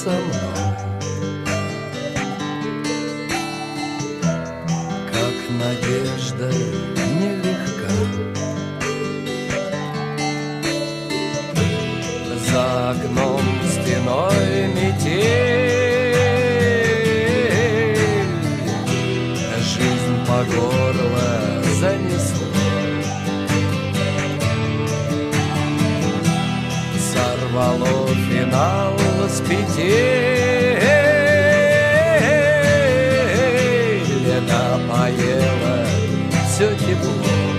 со мной, как надежда нелегка. За окном стеной метель, жизнь по горло занесло. Сорвало финал с петель, напоело все тепло.